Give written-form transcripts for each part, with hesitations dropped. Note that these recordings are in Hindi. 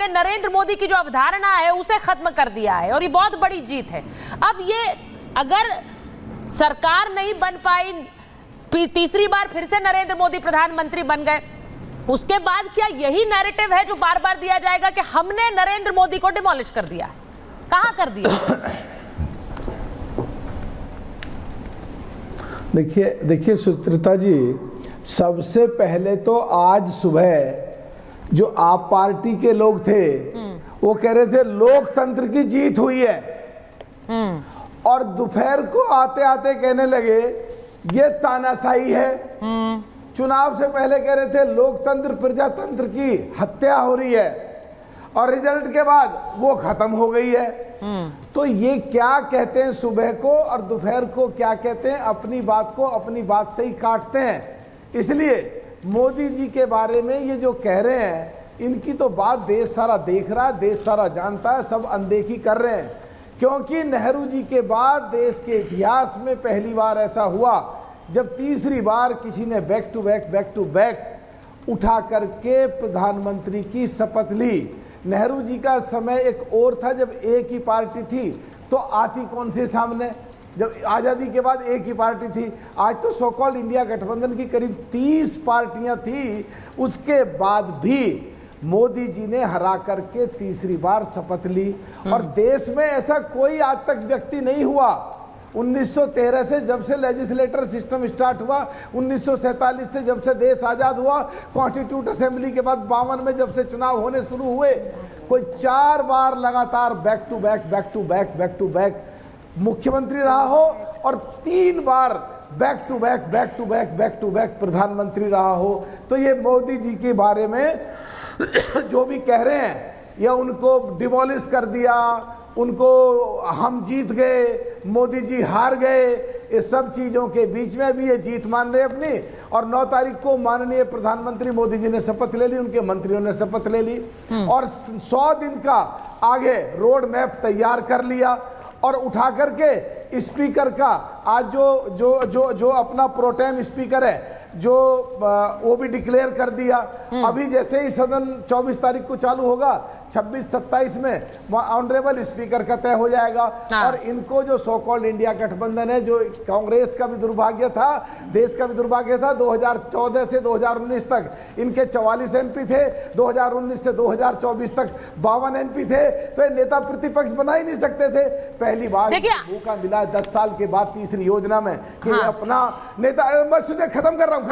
में नरेंद्र मोदी की जो अवधारणा है उसे खत्म कर दिया है और ये बहुत बड़ी जीत है। अब ये अगर सरकार नहीं बन पाई, तीसरी बार फिर से नरेंद्र मोदी प्रधानमंत्री बन गए, उसके बाद क्या यही नैरेटिव है जो बार बार दिया जाएगा कि हमने नरेंद्र मोदी को डिमोलिश कर दिया? कहां कर दिया? देखिए सुचित्रा जी, सबसे पहले तो आज सुबह जो आप पार्टी के लोग थे वो कह रहे थे लोकतंत्र की जीत हुई है, और दोपहर को आते आते कहने लगे ये तानाशाही है। चुनाव से पहले कह रहे थे लोकतंत्र प्रजातंत्र की हत्या हो रही है, और रिजल्ट के बाद वो खत्म हो गई है। तो ये क्या कहते हैं सुबह को और दोपहर को क्या कहते हैं, अपनी बात को अपनी बात से ही काटते हैं। इसलिए मोदी जी के बारे में ये जो कह रहे हैं, इनकी तो बात देश सारा देख रहा है, देश सारा जानता है, सब अनदेखी कर रहे हैं। क्योंकि नेहरू जी के बाद देश के इतिहास में पहली बार ऐसा हुआ जब तीसरी बार किसी ने बैक टू बैक उठा करके प्रधानमंत्री की शपथ ली। नेहरू जी का समय एक और था जब एक ही पार्टी थी, तो आती कौन से सामने, जब आज़ादी के बाद एक ही पार्टी थी। आज तो सो कॉल्ड इंडिया गठबंधन की करीब 30 पार्टियां थी, उसके बाद भी मोदी जी ने हरा करके तीसरी बार शपथ ली। और देश में ऐसा कोई आज तक व्यक्ति नहीं हुआ 1913 से जब से लेजिस्लेटर सिस्टम स्टार्ट हुआ, 1947 से जब से देश आज़ाद हुआ, कॉन्स्टिट्यूट असेंबली के बाद 52 में जब से चुनाव होने शुरू हुए, कोई 4 बार लगातार बैक टू बैक मुख्यमंत्री रहा हो और 3 बार बैक टू बैक प्रधानमंत्री रहा हो। तो ये मोदी जी के बारे में जो भी कह रहे हैं, या उनको डिमोलिश कर दिया, उनको हम जीत गए, मोदी जी हार गए, ये सब चीज़ों के बीच में भी ये जीत मान रहे अपनी। और 9 तारीख को माननीय प्रधानमंत्री मोदी जी ने शपथ ले ली, उनके मंत्रियों ने शपथ ले ली, और 100 दिन का आगे रोड मैप तैयार कर लिया, और उठा करके स्पीकर का आज जो अपना प्रोटेम स्पीकर है जो वो भी डिक्लेयर कर दिया। अभी जैसे ही सदन 24 तारीख को चालू होगा, 26-27 में ऑनरेबल स्पीकर का तय हो जाएगा। और इनको जो सो कॉल्ड इंडिया गठबंधन है, जो कांग्रेस का भी दुर्भाग्य था, देश का भी दुर्भाग्य था, 2014 से 2019 तक इनके 44 एमपी थे, 2019 से 2024 तक 52 एमपी थे, तो ये नेता प्रतिपक्ष बना ही नहीं सकते थे। पहली बार मौका मिला 10 साल के बाद तीसरी योजना में कि अपना नेता, बस खत्म कर रहा हूँ,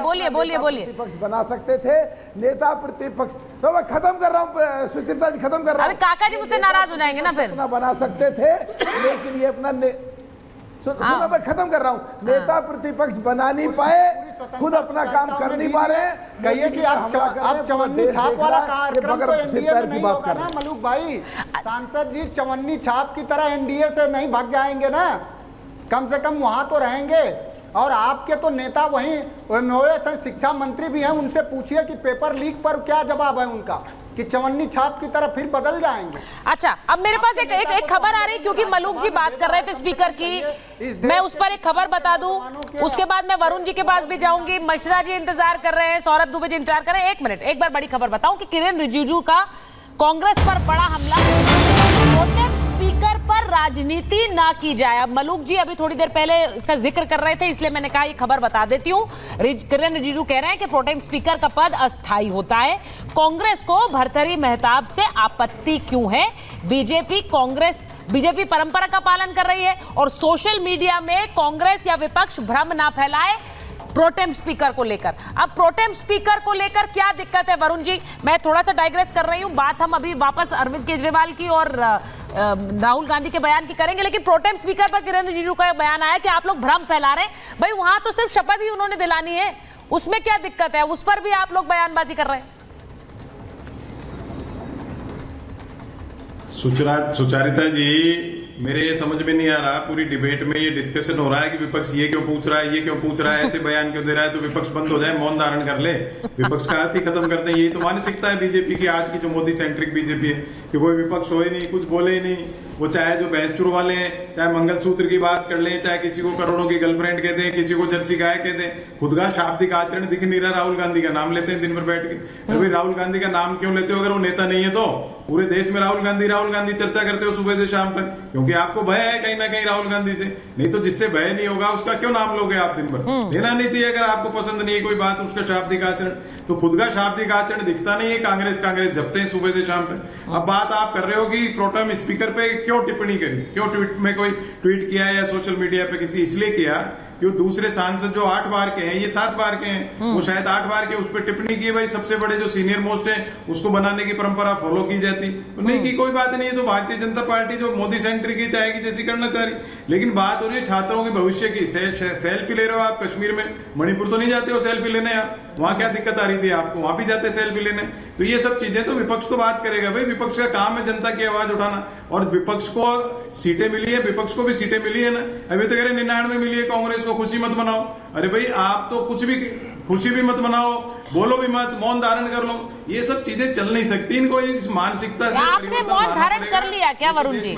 बोलिए प्रतिपक्ष बना सकते थे, नेता प्रतिपक्ष, तो मैं खत्म कर रहा हूँ सुचित्रा जी, खत्म कर रहा हूँ। काका जी मुझसे नाराज हो जाएंगे ना फिर। अपना बना सकते थे, लेकिन ये अपना मैं खत्म कर रहा हूँ, नेता प्रतिपक्ष बना नहीं पाए, खुद अपना काम कर नहीं पा रहे। कहिए कि आप चवन्नी छाप वाला कार्यक्रम तो एनडीए में नहीं होगा ना मलूक भाई। सांसद जी चवन्नी छाप की तरह एनडीए से नहीं भाग जाएंगे ना, कम से कम वहां तो रहेंगे। और आपके तो नेता वहीं शिक्षा मंत्री भी हैं, उनसे पूछिए कि पेपर लीक पर क्या जवाब है उनका, कि चवन्नी छाप की तरफ फिर बदल जाएंगे। अच्छा, अब मेरे पास एक खबर आ रही, क्योंकि मलूक जी बात कर रहे थे स्पीकर की, मैं उस पर एक खबर बता दूं, उसके बाद मैं वरुण जी के पास भी जाऊंगी। मिश्रा जी इंतजार कर रहे हैं, सौरभ दुबे जी इंतजार कर रहे हैं। 1 मिनट, एक बार बड़ी खबर बताऊं कि किरेन रिजिजू का कांग्रेस पर बड़ा हमला, स्पीकर पर राजनीति ना की जाए। अब मलूक जी अभी थोड़ी देर पहले इसका जिक्र कर रहे थे, इसलिए मैंने कहा ये खबर बता देती हूँ। किरेन रिजिजू कह रहे हैं कि प्रोटेम स्पीकर का पद अस्थायी होता है। कांग्रेस को भर्तृहरि मेहताब से आपत्ति क्यों है? बीजेपी परंपरा का पालन कर रही है, और सोशल मीडिया में कांग्रेस या विपक्ष भ्रम ना फैलाए प्रोटेम स्पीकर को लेकर। अब प्रोटेम स्पीकर को लेकर क्या दिक्कत है वरुण जी? मैं थोड़ा सा डाइग्रेस कर रही हूँ, बात हम अभी वापस अरविंद केजरीवाल की और राहुल गांधी के बयान की करेंगे, लेकिन प्रोटेम स्पीकर पर किरेन रिजिजू का बयान आया कि आप लोग भ्रम फैला रहे हैं। भाई वहां तो सिर्फ शपथ ही उन्होंने दिलानी है, उसमें क्या दिक्कत है? उस पर भी आप लोग बयानबाजी कर रहे हैं। सुचरिता जी, मेरे ये समझ में नहीं आ रहा, पूरी डिबेट में ये डिस्कशन हो रहा है कि विपक्ष ये क्यों पूछ रहा है, ये क्यों पूछ रहा है, ऐसे बयान क्यों दे रहा है, तो विपक्ष बंद हो जाए, मौन धारण कर ले, विपक्ष का अर्थ ही खत्म कर दे। यही तो मानसिकता है बीजेपी की, आज की जो मोदी सेंट्रिक बीजेपी है, कि कोई विपक्ष हो ही नहीं, कुछ बोले ही नहीं। वो चाहे जो भैंसचुर वाले हैं, चाहे मंगलसूत्र की बात कर ले, चाहे किसी को करोड़ों की गर्लफ्रेंड कह दे, किसी को जर्सी गाय कह दे, खुद का शाब्दिक आचरण दिख नहीं रहा। राहुल गांधी का नाम लेते हैं दिन भर बैठ के। अरे राहुल गांधी का नाम क्यों लेते हो अगर वो नेता नहीं है तो? पूरे देश में राहुल गांधी चर्चा करते हो सुबह से शाम तक, क्योंकि आपको भय है कहीं ना कहीं राहुल गांधी से। नहीं तो जिससे भय नहीं होगा उसका क्यों नाम लोगे आप दिन भर? लेना नहीं चाहिए अगर आपको पसंद नहीं है कोई बात, उसका शाब्दिक आचरण। तो खुद का शाब्दिक आचरण दिखता नहीं है। कांग्रेस जपते हैं सुबह से शाम तक। अब बात आप कर रहे हो कि प्रोटेम स्पीकर पे क्यों टिप्पणी करी, क्यों ट्वीट में कोई ट्वीट किया या सोशल मीडिया पे किसी, इसलिए किया कि दूसरे सांसद जो 8 बार के हैं, ये 7 बार के हैं, वो शायद 8 बार के, उस पर टिप्पणी की भाई सबसे बड़े जो सीनियर मोस्ट है उसको बनाने की परंपरा फॉलो की जाती, तो नहीं की, कोई बात नहीं है। तो भारतीय जनता पार्टी जो मोदी सेंट्रिक की चाहेगी जैसी करना चाह रही। लेकिन बात हो रही है छात्रों के भविष्य की। सेल्फी ले रहे हो आप कश्मीर में, मणिपुर तो नहीं जाते हो सेल्फी लेने आप, वहां क्या दिक्कत आ रही थी आपको? वहां भी जाते सेल्फी लेने। तो ये सब चीजें तो विपक्ष तो बात करेगा भाई, विपक्ष का काम है जनता की आवाज उठाना। और विपक्ष को सीटें मिली है, विपक्ष को भी सीटें मिली है ना। अभी तो कह रहे 99 मिली है कांग्रेस को, खुशी मत मनाओ। अरे भाई आप तो कुछ भी, खुशी भी मत मनाओ, बोलो भी मत, मौन धारण कर लो। ये सब चीजें चल नहीं सकती, इनको इस मानसिकता से। आपने मौन धारण कर लिया क्या वरुण जी?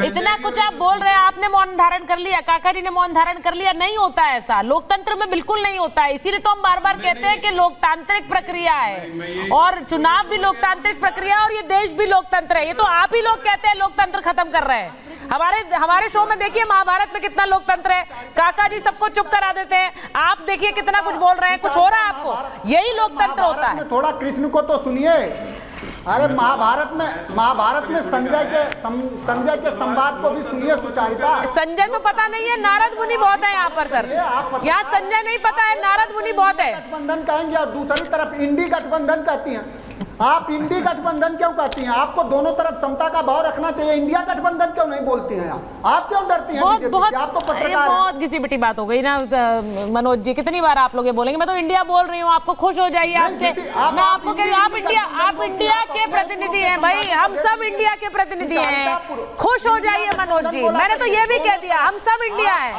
इतना कुछ आप बोल रहे हैं, आपने मौन धारण कर लिया, काका जी ने मौन धारण कर लिया? नहीं होता है ऐसा, लोकतंत्र में बिल्कुल नहीं होता है। इसीलिए तो हम बार बार कहते हैं कि लोकतांत्रिक प्रक्रिया है और चुनाव भी लोकतांत्रिक प्रक्रिया है और ये देश भी लोकतंत्र है। ये तो आप ही लोग कहते हैं लोकतंत्र खत्म कर रहे हैं। हमारे शो में देखिए महाभारत में कितना लोकतंत्र है, काका जी सबको चुप करा देते हैं, आप देखिए कितना कुछ बोल रहे हैं, कुछ हो रहा है आपको? यही लोकतंत्र होता है। थोड़ा कृष्ण को तो सुनिए। अरे महाभारत में संजय के संवाद को भी सुनिए सुचारिता। संजय तो पता नहीं है, नारद मुनि बहुत है यहाँ पर सर। यहाँ संजय नहीं पता है, नारद मुनि बहुत है। गठबंधन कहेंगे और दूसरी तरफ इंडी गठबंधन कहती हैं। आप इंडी गठबंधन क्यों कहती हैं? आपको दोनों तरफ समता का भाव रखना चाहिए। इंडिया गठबंधन क्यों नहीं बोलती हैं आप क्यों डरती हैं? आप तो पत्रकार, बहुत घिसी पिटी बात हो गई ना मनोज जी। कितनी बार आप लोग ये बोलेंगे? मैं तो इंडिया बोल रही हूँ, आपको खुश हो जाइए आपसे। मैं आपको कह रही हूँ आप इंडिया के प्रतिनिधि हैं भाई, हम सब इंडिया के प्रतिनिधि हैं, खुश हो जाइए मनोज जी। मैंने तो ये भी कह दिया, हम सब इंडिया है,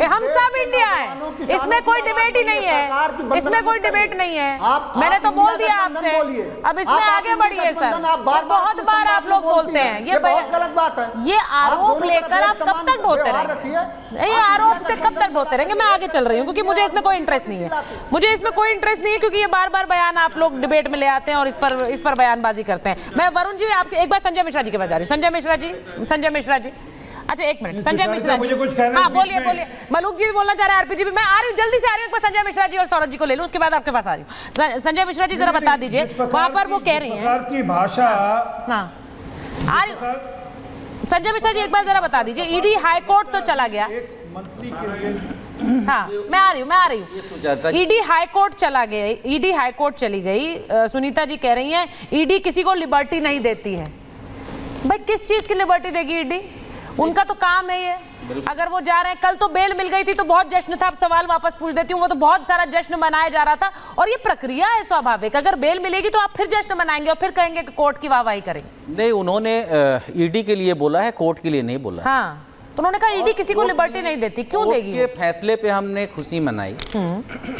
हम सब इंडिया है, इसमें कोई डिबेट ही नहीं है, इसमें कोई डिबेट नहीं है। मैंने तो बोल दिया आपसे, अब इसमें आगे बढ़िए सर। बहुत बार आप लोग बोलते हैं, ये बहुत गलत बात है। ये आरोप लेकर आप कब तक ढोते रहेंगे? ये आरोप से कब तक ढोते रहेंगे? मैं आगे चल रही हूँ क्योंकि मुझे इसमें कोई इंटरेस्ट नहीं है, मुझे इसमें कोई इंटरेस्ट नहीं है, क्योंकि ये बार बार बयान आप लोग डिबेट में ले आते हैं और इस पर बयानबाजी करते हैं। मैं वरुण जी आपके एक बार संजय मिश्रा जी के पास जा रही हूँ। संजय मिश्रा जी, अच्छा एक मिनट, संजय मिश्रा जी, हाँ बोलिए। मलूक जी भी बोलना चाह रहे हैं, आरपी जी भी। मैं आ रही हूँ, जल्दी से आ रही हूँ। एक बार संजय मिश्रा जी और सौरभ जी को ले लूँ, उसके बाद आपके पास आ रही हूँ। संजय मिश्रा जी जरा बता दीजिए, वहां पर वो कह रही हैं की भाषा। हाँ आ रही हूँ। संजय मिश्रा जी एक बार जरा बता दीजिए, ईडी हाई कोर्ट तो चला गया, मंत्री के लिए। हाँ मैं आ रही हूँ। ईडी हाई कोर्ट चला गया, ईडी हाई कोर्ट चली गई। सुनीता जी कह रही हैं ईडी किसी को लिबर्टी नहीं देती है। भाई किस चीज की लिबर्टी देगी ईडी? उनका तो काम है ये। अगर वो जा रहे हैं, कल तो बेल मिल गई थी तो बहुत जश्न था। अब सवाल वापस पूछ देती हूँ, वो तो बहुत सारा जश्न मनाया जा रहा था और ये प्रक्रिया है स्वाभाविक। अगर बेल मिलेगी तो आप फिर जश्न मनाएंगे और फिर कहेंगे कि कोर्ट की वाहवाही करेंगे। नहीं, उन्होंने ईडी के लिए बोला है, कोर्ट के लिए नहीं बोला। हाँ, उन्होंने कहा ईडी किसी को लिबर्टी नहीं देती। क्यों देगी? के फैसले पे हमने खुशी मनाई।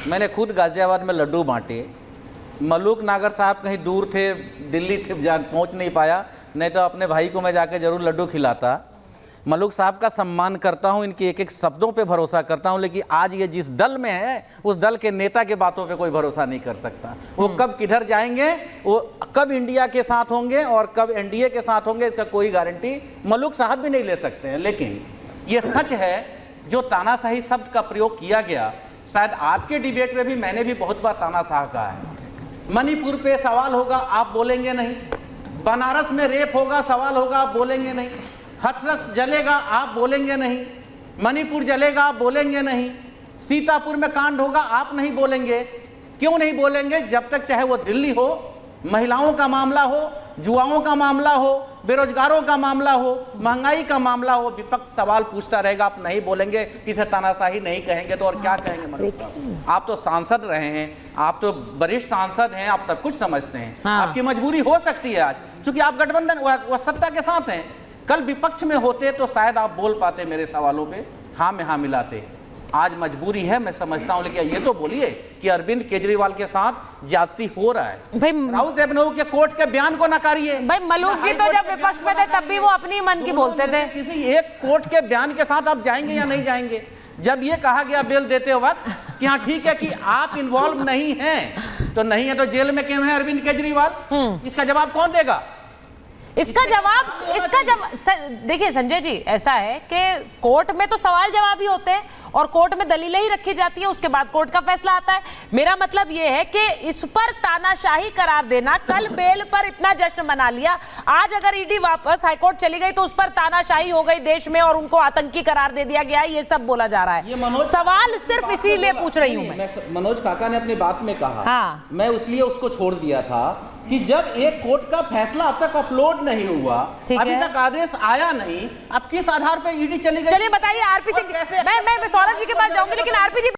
मैंने खुद गाजियाबाद में लड्डू बांटे। मलूक नागर साहब कहीं दूर थे, दिल्ली थे, पहुंच नहीं पाया, नहीं तो अपने भाई को मैं जाके जरूर लड्डू खिलाता। मलूक साहब का सम्मान करता हूं, इनके एक एक शब्दों पे भरोसा करता हूं, लेकिन आज ये जिस दल में है उस दल के नेता के बातों पे कोई भरोसा नहीं कर सकता। वो कब किधर जाएंगे, वो कब इंडिया के साथ होंगे और कब एनडीए के साथ होंगे, इसका कोई गारंटी मलूक साहब भी नहीं ले सकते हैं। लेकिन ये सच है, जो तानाशाही शब्द का प्रयोग किया गया, शायद आपके डिबेट में भी मैंने भी बहुत बार तानाशाह कहा है। मणिपुर पे सवाल होगा, आप बोलेंगे नहीं। बनारस में रेप होगा, सवाल होगा, आप बोलेंगे नहीं। हथरस जलेगा, आप बोलेंगे नहीं। मणिपुर जलेगा, आप बोलेंगे नहीं। सीतापुर में कांड होगा, आप नहीं बोलेंगे। क्यों नहीं बोलेंगे? जब तक चाहे वो दिल्ली हो, महिलाओं का मामला हो, जुआओं का मामला हो, बेरोजगारों का मामला हो, महंगाई का मामला हो, विपक्ष सवाल पूछता रहेगा, आप नहीं बोलेंगे, इसे तानाशाही नहीं कहेंगे तो और क्या कहेंगे? मतलब आप तो सांसद रहे हैं, आप तो वरिष्ठ सांसद हैं, आप सब कुछ समझते हैं। आपकी मजबूरी हो सकती है आज, क्योंकि आप गठबंधन व सत्ता के साथ हैं, कल विपक्ष में होते तो शायद आप बोल पाते मेरे सवालों पे, हाँ में हाँ मिलाते। आज मजबूरी है, मैं समझता हूं, लेकिन ये तो बोलिए कि अरविंद केजरीवाल के साथ ज्यादती हो रहा है। भाई राउत एवेन्यू के कोर्ट के बयान को नकारिए। भाई मलूक जी तो जब विपक्ष में थे तब भी वो अपनी मन की बोलते थे। किसी एक कोर्ट के बयान के साथ आप जाएंगे या नहीं जाएंगे? जब ये कहा गया बेल देते वक्त कि हाँ ठीक है कि आप इन्वॉल्व नहीं हैं, तो नहीं है तो जेल में क्यों है अरविंद केजरीवाल? इसका जवाब कौन देगा? इसका जवाब देखिए संजय जी, ऐसा है कि कोर्ट में तो सवाल जवाब ही होते हैं और कोर्ट में दलीलें ही रखी जाती है, उसके बाद कोर्ट का फैसला आता है। मेरा मतलब ये है कि इस पर तानाशाही करार देना, कल बेल पर इतना जश्न मना लिया, आज अगर ईडी वापस हाईकोर्ट चली गई तो उस पर तानाशाही हो गई देश में और उनको आतंकी करार दे दिया गया, ये सब बोला जा रहा है। सवाल सिर्फ इसीलिए पूछ रही हूँ मैं। मनोज काका ने अपनी बात में कहा, हाँ, मैं इसलिए उसको छोड़ दिया था कि जब एक कोर्ट का फैसला अब तक अपलोड नहीं हुआ, अभी तक आदेश आया नहीं, अब किस आधार पर ईडी चली गई? चलिए बताइए आरपी सिंह, मैं सौरभ जी के पास जाऊंगी, लेकिन आरपी जी